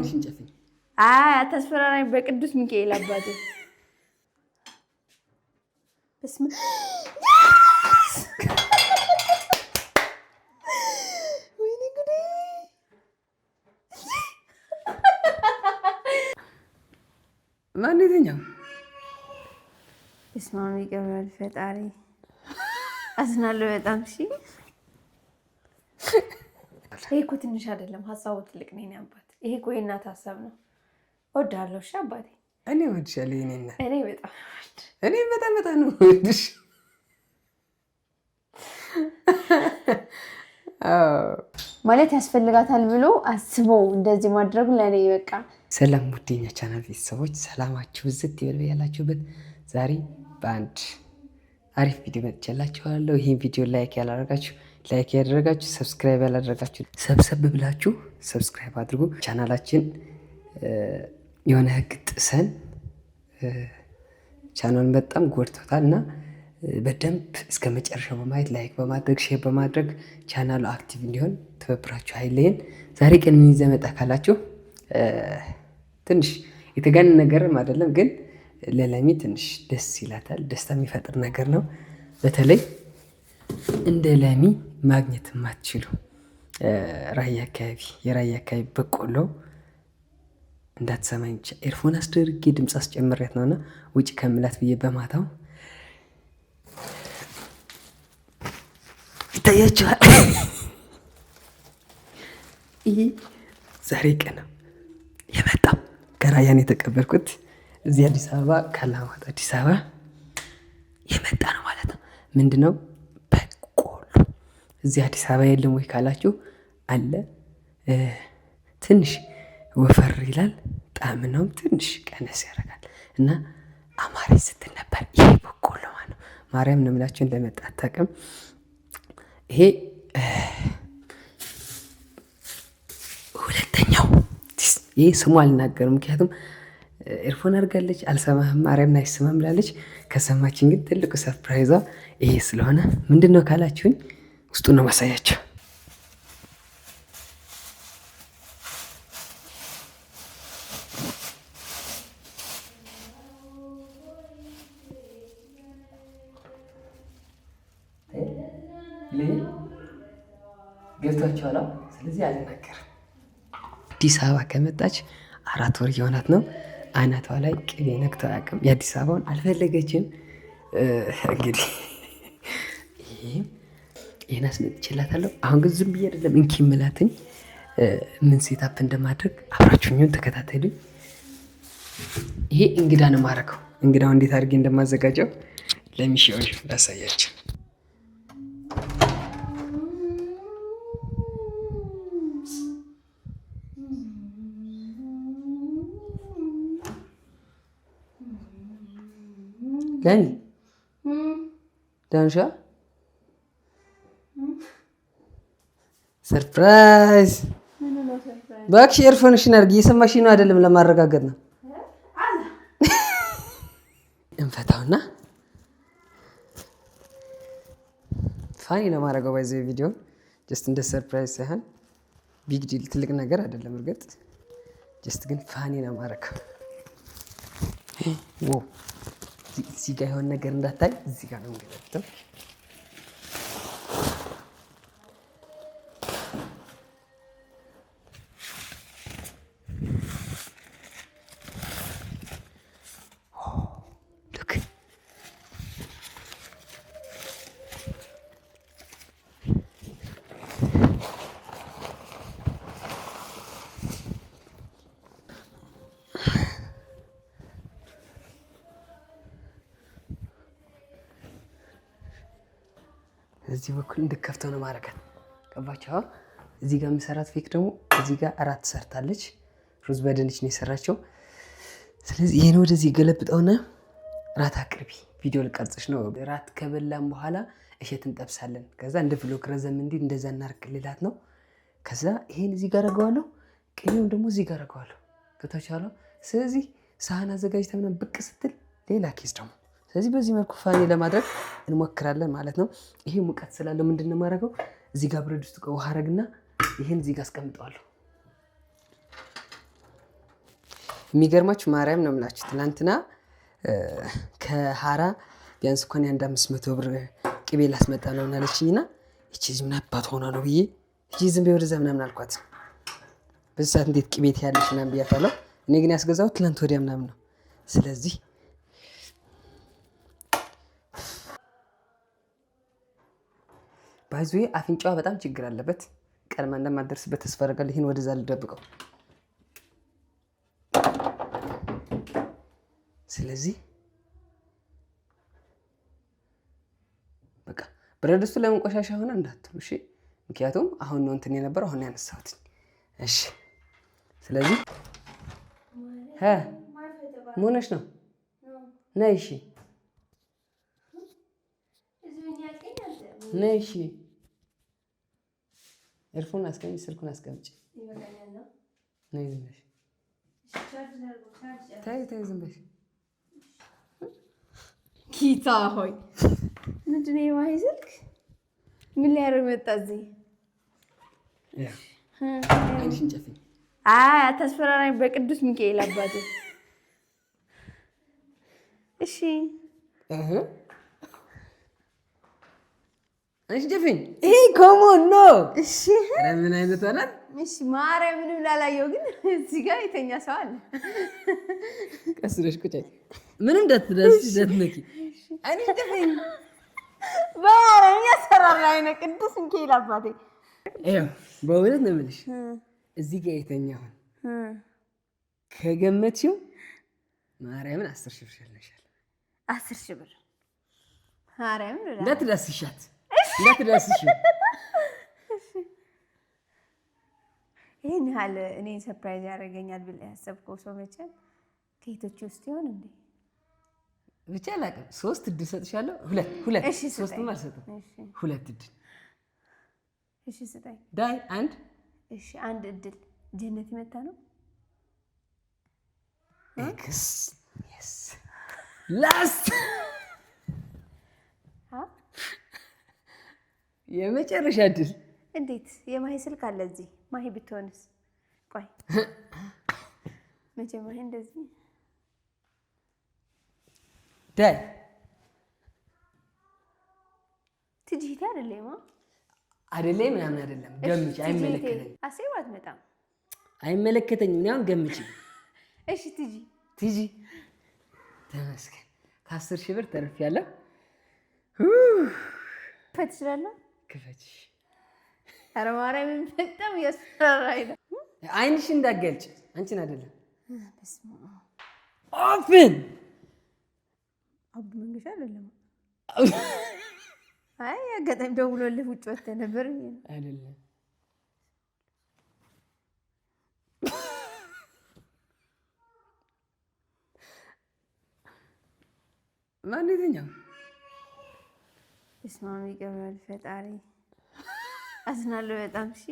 አይንሽን ጨፍኝ። አታስፈራራኝ በቅዱስ ሚካኤል አባቴ። በስመ ወይኔ ጉዴ! ማን የተኛው? በስመ አብ ይቀበል ፈጣሪ። አዝናለሁ በጣም። እሺ ይሄ እኮ ትንሽ አይደለም፣ ሀሳቡ ትልቅ ነው። የእኔ አባት ይሄ እኮ የእናት ሀሳብ ነው። እወድሃለሁ። እሺ አባቴ። እኔ እወድሻለሁ የእኔ እናት። እኔ በጣም በጣም ነው የምወድሽ። ማለት ያስፈልጋታል ብሎ አስቦ እንደዚህ ማድረጉ ለእኔ በቃ። ሰላም ውድ የኛ ቻናል ቤተሰቦች፣ ሰላማችሁ ዝት ይበል ያላችሁበት። ዛሬ በአንድ አሪፍ ቪዲዮ መጥቻላችኋለሁ። ይህን ቪዲዮ ላይክ ያላደረጋችሁ ላይክ ያደረጋችሁ፣ ሰብስክራይብ ያላደረጋችሁ ሰብሰብ ብላችሁ ሰብስክራይብ አድርጉ። ቻናላችን የሆነ ህግ ጥሰን ቻናሉን በጣም ጎድቶታል እና በደንብ እስከ መጨረሻው በማየት ላይክ በማድረግ ሼር በማድረግ ቻናሉ አክቲቭ እንዲሆን ትብብራችሁ አይለየን። ዛሬ ቀን ምን ይዘህ መጣህ ካላችሁ ትንሽ የተጋነነ ነገርም አይደለም፣ ግን ለለሚ ትንሽ ደስ ይላታል። ደስታ የሚፈጥር ነገር ነው። በተለይ እንደ ለሚ ማግኘት የማትችሉ የራያ አካባቢ በቆሎ እንዳትሰማኝ ብቻ ኤርፎን አስደርጌ ድምፅ አስጨምሬያት ነውና ውጭ ከምላት ብዬ በማታው ይታያችኋል። ይሄ ዛሬ ቀን የመጣው ከራያን የተቀበልኩት እዚህ አዲስ አበባ ካላማጣ አዲስ አበባ የመጣ ነው ማለት ነው። ምንድነው በቆሎ እዚህ አዲስ አበባ የለም ወይ ካላችሁ አለ። ትንሽ ወፈር ይላል፣ ጣዕምናውም ትንሽ ቀነስ ያደርጋል እና አማረኝ ስትል ነበር። ይሄ በቆሎ ማለት ነው። ማርያም ነው የምላችሁ እንደመጣ አታውቅም። ይሄ ሁለተኛው። ይሄ ስሙ አልናገርም፣ ምክንያቱም ኤርፎን አድርጋለች። አልሰማህም ማርያምን አይሰማም ብላለች። ከሰማችን ግን ትልቁ ሰርፕራይዟ ይሄ ስለሆነ ምንድን ነው ካላችሁኝ ውስጡ ነው ማሳያቸው። ገብቷችኋል? ስለዚህ አልናገርም። አዲስ አበባ ከመጣች 4 ወር የሆናት ነው። አናቷ ላይ ቅቤ ነክቶ አያውቅም። የአዲስ አበባውን አልፈለገችም። እንግዲህ ይህን አስመጥቼላታለሁ። አሁን ግን ዝም ብዬ አይደለም እንኪ ምላትኝ ምን ሴታፕ እንደማድረግ አብራችሁኝን ተከታተሉኝ። ይሄ እንግዳ ነው ማረከው። እንግዳው እንዴት አድርጌ እንደማዘጋጀው ለሚሽዮን ላሳያቸው። ለኒ ዳንሻ ሰርፕራይዝ እባክሽ ኤርፎንሽን አድርጊ። እየሰማሽ ነው አይደለም? ለማረጋገጥ ነው። እንፈታውና ፋኒ ለማድረገው ባይዘው ቪዲዮ ጀስት እንደ ሰርፕራይዝ ሳይሆን ቢግ ዲል ትልቅ ነገር አይደለም። እርግጥ ጀስት ግን ፋኒ ለማድረገው እዚህ ጋር የሆነ ነገር እንዳታይ እዚህ ጋር ነው የምገለብጠው። እዚህ በኩል እንድከፍተው ነው ማረጋት። ቀባቸው። እዚህ ጋር የምሰራት ፌክ ደግሞ እዚህ ጋር 4 ሰርታለች። ሩዝ በድንች ነው የሰራቸው። ስለዚህ ይሄን ወደዚህ ገለብጠውና ራት አቅርቢ፣ ቪዲዮ ልቀርጽሽ ነው። ራት ከበላም በኋላ እሸት እንጠብሳለን። ከዛ እንደ ብሎግ ረዘም እንዲል እንደዛ እናርክልላት ነው። ከዛ ይሄን እዚህ ጋር አደርገዋለሁ፣ ቅቤውን ደግሞ እዚህ ጋር አደርገዋለሁ። ከተቻለው ስለዚህ ሳህን አዘጋጅተን ምናምን ብቅ ስትል ሌላ ኬስ ደግሞ ስለዚህ በዚህ መልኩ ፋኒ ለማድረግ እንሞክራለን ማለት ነው። ይሄ ሙቀት ስላለው ምንድን ነው የማደርገው? እዚህ ጋር ብረት ድስት ውሃ አረግና ይሄን እዚህ ጋር አስቀምጠዋለሁ። የሚገርማችሁ ማርያም ነው የምላችሁ ትናንትና ከሀራ ቢያንስ እንኳን የአንድ 500 ብር ቅቤ ላስመጣ ነው አለችኝና እቺ ልጅ ምን አባት ሆና ነው ብዬ እቺ ዝም ብዬ ወደዛ ምናምን አልኳት። በዚህ ሰዓት እንዴት ቅቤ ትያለሽ ምናምን ብያታለሁ። እኔ ግን ያስገዛሁት ትናንት ወዲያ ምናምን ነው። ስለዚህ ባይዙዬ አፍንጫዋ በጣም ችግር አለበት። ቀድማ እንደማደርስበት ተስፋ አደርጋለሁ። ይሄን ወደዛ ልደብቀው። ስለዚህ በቃ ብረት ድስቱ ለምን ቆሻሻ ሆነ እንዳትሉ እሺ። ምክንያቱም አሁን ነው እንትን የነበረው አሁን ያነሳሁት። እሺ ስለዚህ መሆነሽ ነው ነይ። እሺ ነይ። እሺ ኤርፎን አስቀምጪ፣ ስልኩን አስቀምጪ። ነይ ዝም በሽ። ተይ ዝም በሽ። ጌታ ሆይ ምንድን ነው የማሂ ስልክ? ምን ሊያደርግ መጣ እዚህ? አይንሽን ጨፍኝ። አታስፈራራኝ በቅዱስ ሚካኤል አባቴ። እሺ አይንሽን ጨፍኝ። ይሄ ኮሞን ነው። እሺ ምን አይነት ሆናል? እሺ ማርያምንም ላላየው ግን እዚህ ጋር የተኛ ሰው አለ። ቀስ ብለሽ ቁጭ። ምንም እንዳትነኪ። አይንሽን ጨፍኝ። በማርያም ያሰራራኝ ነው ቅዱስ ሚካኤል አባቴ። ይኸው በእውነት ነው የምልሽ እዚህ ጋር የተኛውን ከገመትሽው ማርያምን 10 ሺህ ብር ሸልምሻል። 10 ሺህ ብር ማርያምን እንዳትዳስሻት እንዳትዳስሽው። ይህን ያህል እኔን ሰርፕራይዝ ያደርገኛል ብለህ ያሰብከው ሰው መቼም ከየቶች ውስጥ ይሆን እንዴ? ብቻ አላውቅም። 3 እድል ሰጥሻለሁ። ሁለት እሺ፣ 3ም አልሰጥም። 2 እድል እሺ ስጠኝ። ዳይ 1 እሺ 1 እድል ጀነት ይመታ ነው። ኤክስ የስ ላስት የመጨረሻ እድል። እንዴት የማሂ ስልክ አለ እዚህ? ማሂ ብትሆንስ? ቆይ መቼ ማሂ እንደዚህ ዳይ ትጂታ አይደለም አይደለም ምናምን አይደለም። ገምጪ። አይመለከተኝም። አሴብ አትመጣም። አይመለከተኝም። እኔ አሁን ገምጪ። እሺ ትጂ ተመስገን። ከ10 ሺህ ብር ተርፌያለሁ። ፈት ይችላል። ክፈች። ኧረ ማርያምን በጣም ያስፈራራኝ ነው። አይንሽ እንዳትገልጪ። አንቺን አይደለም። በስመ አብ ኦፕን አቡ መንገሻ አይደለም። አይ አጋጣሚ ደውሎልህ ውጭ ወጥተህ ነበር አይደለም። ማን የትኛው? በስመ አብ ይቀበል ፈጣሪ። አዝናለሁ በጣም። እሺ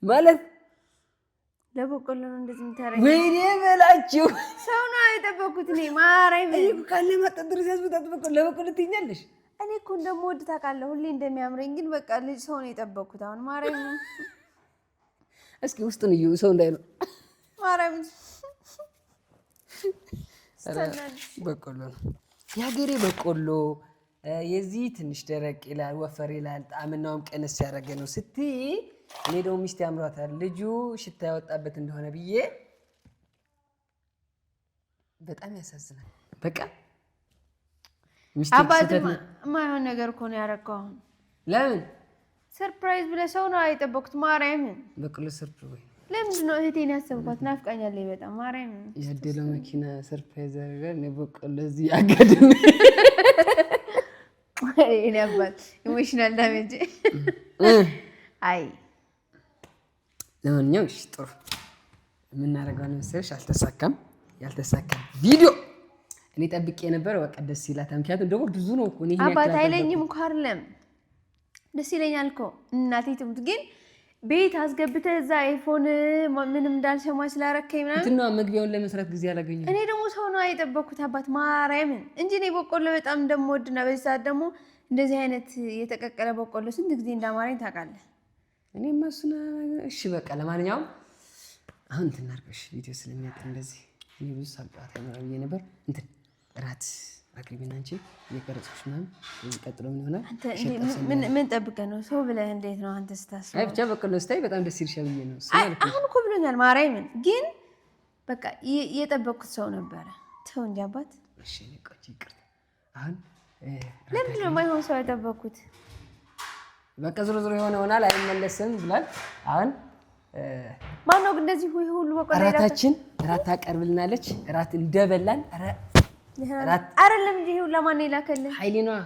ማለት ለበቆሎ ነው እንደዚህ የምታረጊው? ወይኔ በላችሁ። ሰው ነው የጠበኩት እኔ ማርያም። እኔ እኮ ካለ ማጠጥ ድረስ ያስበጣጥ በቆሎ ለበቆሎ ትይኛለሽ። እኔ እኮ እንደምወድ ታውቃለህ፣ ሁሌ እንደሚያምረኝ ግን በቃ ልጅ ሰው ነው የጠበኩት። አሁን ማርያም እስኪ ውስጡን እዩ፣ ሰው እንዳይለው ማርያም። በቆሎ ነው የሀገሬ በቆሎ። የዚህ ትንሽ ደረቅ ይላል፣ ወፈር ይላል፣ ጣዕምናውም ቀነስ ያደረገ ነው ስትይ እኔ ደግሞ ሚስቴ ያምሯታል ልጁ ሽታ ያወጣበት እንደሆነ ብዬ በጣም ያሳዝናል። በቃ አባት የማይሆን ነገር እኮ ነው ያደረገው። አሁን ለምን ሰርፕራይዝ ብለህ ሰው ነው የጠበኩት። ማርያምን በቆሎ ሰርፕራይዝ ለምንድን ነው እህቴን ያሰብኳት? ናፍቃኛለች በጣም ማርያምን። ያደለው መኪና ሰርፕራይዝ ያደርጋል። እኔ በቆሎ እዚህ አጋድም እኔ አባት ኢሞሽናል ዳሜጅ። አይ ለማንኛውም እሺ ጥሩ የምናደርገው ነው መሰለሽ። አልተሳካም። ያልተሳካም ቪዲዮ እኔ ጠብቄ የነበረ በቃ ደስ ይላታል። ምክንያቱም ደግሞ ብዙ ነው እኮ እኔ አባት አይለኝም እኮ አይደለም ደስ ይለኛል እኮ እናቴ ትሙት። ግን ቤት አስገብተህ እዛ አይፎን ምንም እንዳልሰማ ስላረከኝ ምናምን እንትና መግቢያውን ለመስራት ጊዜ አላገኘሁም። እኔ ደግሞ ሰው ነው የጠበኩት አባት ማርያምን እንጂ እኔ በቆሎ በጣም እንደምወድና በዚህ ሰዓት ደግሞ እንደዚህ አይነት የተቀቀለ በቆሎ ስንት ጊዜ እንዳማረኝ ታውቃለህ። እኔማ እሱን እሺ በቃ ለማንኛውም አሁን እንትን እናድርገሽ ቪዲዮ ስለሚያጥር እንደዚህ እኔ ብዙ ሳልጨዋታ ይኖራል ብዬ ነበር። እንትን እራት አቅርቢና አንቺ እየቀረጽኩሽ ምናምን እዚህ ቀጥሎ ምን ይሆናል? ምን ጠብቀህ ነው ሰው ብለህ እንዴት ነው አንተ ስታስበው? አይ ብቻ በቀሎ ስታይ በጣም ደስ ይልሻል ብዬ ነው። አሁን እኮ ብሎኛል ማርያምን፣ ግን በቃ የጠበቅኩት ሰው ነበረ። ተው እንጂ አባት። እሺ ቆይ ይቅርታ። አሁን ለምንድን ነው የማይሆን ሰው የጠበቅኩት? በቃ ዞሮ ዞሮ የሆነ ሆናል አይመለስም ብሏል። አሁን ማነው ግን እንደዚህ ሁሉ በቃ እራታችን እራት ታቀርብልናለች። እራት እንደበላን አይደለም እንጂ ሁሉ ለማን ይላከልህ? ኃይሌ ነዋ።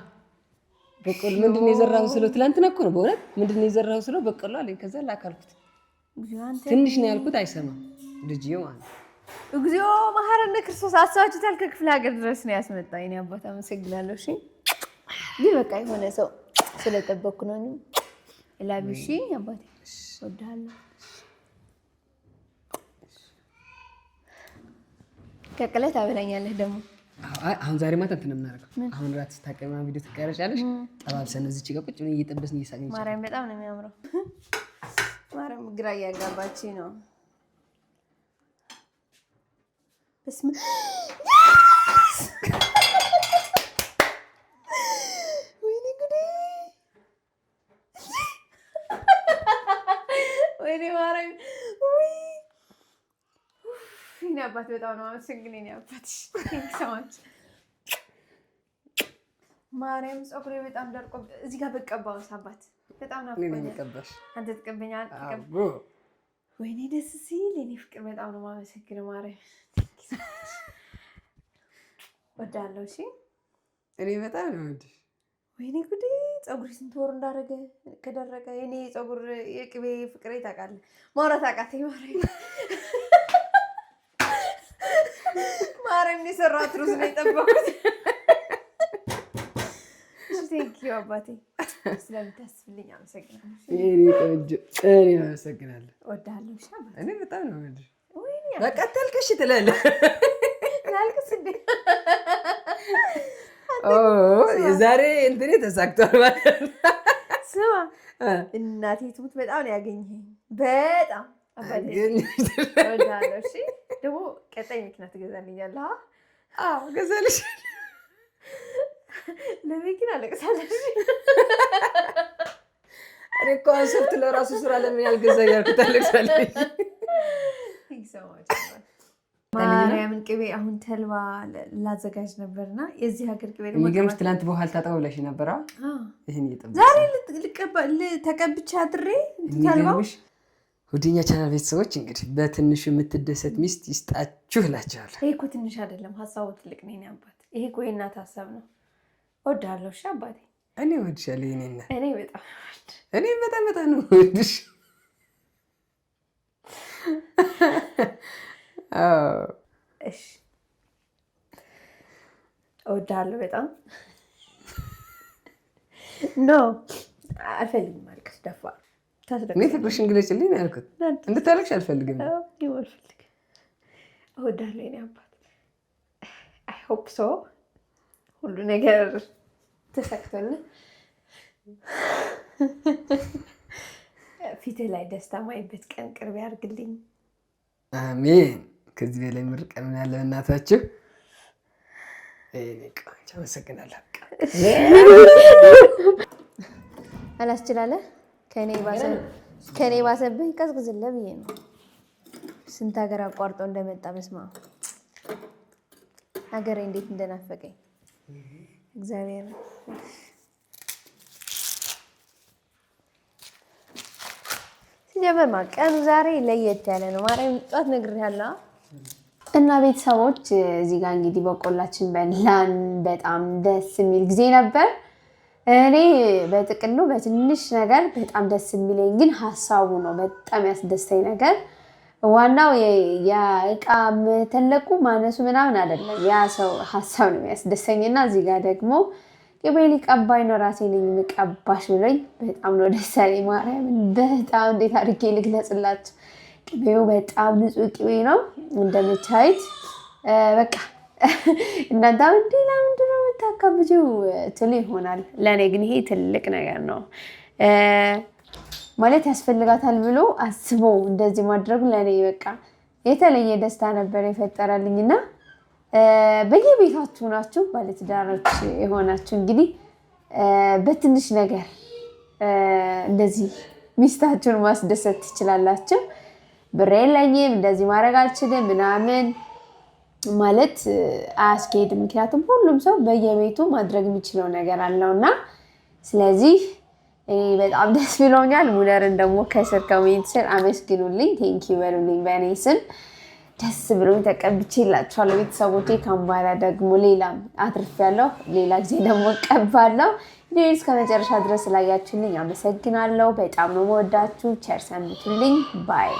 በቆሎ ምንድን ነው የዘራኸው ስለው ትላንትና እኮ ነው በእውነት ምንድን ነው የዘራኸው ስለው በቆሎ አለኝ። ከዛ ላካልኩት ትንሽ ነው ያልኩት አይሰማም ልጅዬው ማለት እግዚኦ መሐረነ ክርስቶስ አሳችሁታል። ከክፍለ ሀገር ድረስ ነው ያስመጣኝ። እኔ አባት አመሰግናለሁ። እሺ ግን በቃ የሆነ ሰው ስለጠበቅኩ ነው እንጂ እላብሽ አባቴ ወዳለሁ። ከቀለት አበላኛለህ ደግሞ አሁን ዛሬ ማታ እንትን የምናደርገው አሁን ራት ስታቀርብ ቪዲዮ ትቀረጫለሽ። ጠባብሰን እዚች ጋር ቁጭ ብለን እየጠበስን እየሳቅን ማርያም በጣም ነው የሚያምረው። ማርያም ግራ እያጋባችኝ ነው። በስመ ወይኔ ጉዴ ወይኔ ማርያም እኔ አባት በጣም ነው አመሰግን። እኔ አባትሽ ሰማች ማርያም ፀጉሬ በጣም ደርቆ እዚህ ጋር በቀባውስ አባት በጣም ናፍቆኛል። አንተ ትቀበኛለህ? ወይኔ ደስ ሲል እኔ ፍቅር በጣም ነው የማመሰግነው። ማርያም ወዳለሁ። እሺ እኔ በጣም ነው ወድ ወይኔ ጉዴ ፀጉሬ ስንት ወር እንዳደረገ ከደረቀ የኔ ፀጉር የቅቤ ፍቅሬ ታውቃለህ። ማውራት አቃተኝ ማርያም ማርያም የሰራሁት ሩዝ ነው የጠበኩት። ቴንኪው አባቴ ስለምታስብልኝ አመሰግናለሁ። እኔ ቆንጆ እኔ አመሰግናለሁ። እወድሃለሁ። እሺ አባቴ እኔ በጣም ነው ወድ በቃ ታልቅሽ ትላለህ። ታልቅስ እንዴ? የዛሬ እንትኔ ተሳክቷል ማለት ነው። ስማ እናቴ ትሙት በጣም ነው ያገኘኸኝ። በጣም አባቴ እወድሃለሁ። እሺ ደግሞ ቀጣይ መኪና ትገዛልኛለህ? አዎ ገዛልሽ። ለመኪና አለቅሳለሽ። እኔ እኮ አንሰብት ለራሱ ስራ ለምን ያልገዛ እያልኩት አለቅሳለሽ። ማርያምን ቅቤ አሁን ተልባ ላዘጋጅ ነበርና የዚህ ሀገር ቅቤ ደግሞ የሚገርምሽ ትናንት በኋላ ታጠው ብለሽ ነበራ። ይሄን እየጠበቅሽ ዛሬ ተቀብቻ አድሬ ተልባው ወዲኛ ቻናል ቤተሰቦች እንግዲህ በትንሹ የምትደሰት ሚስት ይስጣችሁ እላቸዋለሁ። ይሄ እኮ ትንሽ አይደለም፣ ሀሳቡ ትልቅ ነው። የእኔ አባት ይሄ እኮ የእናት ሀሳብ ነው። እወድሃለሁ። እሺ አባቴ እኔ እወድሻለሁ። የእኔ እናት እኔ በጣም ነው እወድሽ። እሺ እወድሃለሁ በጣም ኖ አልፈልግም ማልቀስ ደፋር እኔ ፍቅርሽን ግለጭልኝ ነው ያልኩት። እንድታለቅሽ አልፈልግም። እወድሃለሁ የእኔ አባት። አይ ሆፕ ሶ ሁሉ ነገር ተሳክቶልህ ፊትህ ላይ ደስታ ማይበት ቀን ቅርብ ያድርግልኝ። አሜን። ከዚህ በላይ ምርቀን ምን ያለ እናታችሁ። ቆንጆ አመሰግናለሁ። አላስችላለህ ከኔ ባሰብህ ቀዝቅዝልህ ብዬ ነው። ስንት ሀገር አቋርጦ እንደመጣ በስማ ሀገሬ እንዴት እንደናፈቀኝ እግዚአብሔር። ሲጀመር ቀኑ ዛሬ ለየት ያለ ነው። ማርያም ጧት ነግሬሃለሁ። እና ቤተሰቦች እዚህ ጋር እንግዲህ በቆላችን በላን። በጣም ደስ የሚል ጊዜ ነበር። እኔ በጥቅሉ በትንሽ ነገር በጣም ደስ የሚለኝ ግን ሀሳቡ ነው። በጣም ያስደስተኝ ነገር ዋናው የእቃ መተለቁ ማነሱ ምናምን አይደለም፣ ያ ሰው ሀሳብ ነው የሚያስደስተኝና እዚህ ጋር ደግሞ ቅቤ ሊቀባኝ ነው ራሴ ነኝ የምቀባሽ ብሎኝ በጣም ነው ደስ ያለኝ። ማርያምን በጣም እንዴት አድርጌ ልግለጽላችሁ። ቅቤው በጣም ንጹህ ቅቤ ነው እንደምታዩት። በቃ እናንተ እንዴ ለምንድን ነው የምታካብጂው ትሉ ይሆናል። ለእኔ ግን ይሄ ትልቅ ነገር ነው ማለት ያስፈልጋታል ብሎ አስቦ እንደዚህ ማድረጉ ለእኔ በቃ የተለየ ደስታ ነበር የፈጠረልኝና በየቤታችሁ ናችሁ ባለትዳሮች የሆናችሁ እንግዲህ በትንሽ ነገር እንደዚህ ሚስታችሁን ማስደሰት ትችላላችሁ። ብር የለኝም እንደዚህ ማድረግ አልችልም ምናምን ማለት አያስኬድም። ምክንያቱም ሁሉም ሰው በየቤቱ ማድረግ የሚችለው ነገር አለውና ስለዚህ በጣም ደስ ብሎኛል። ሙለርን ደግሞ ከስር ኮሜንት ስር አመስግኑልኝ፣ ቴንኪው በሉልኝ በእኔ ስም። ደስ ብሎኝ ተቀብቼላችኋለሁ ቤተሰቦቼ። ካምባላ ደግሞ ሌላም አትርፌያለሁ፣ ሌላ ጊዜ ደግሞ እቀባለሁ። ቪዲዮውን እስከ መጨረሻ ድረስ ስላያችሁልኝ አመሰግናለሁ። በጣም ነው የምወዳችሁ። ቸር ሰንብቱልኝ። ባይ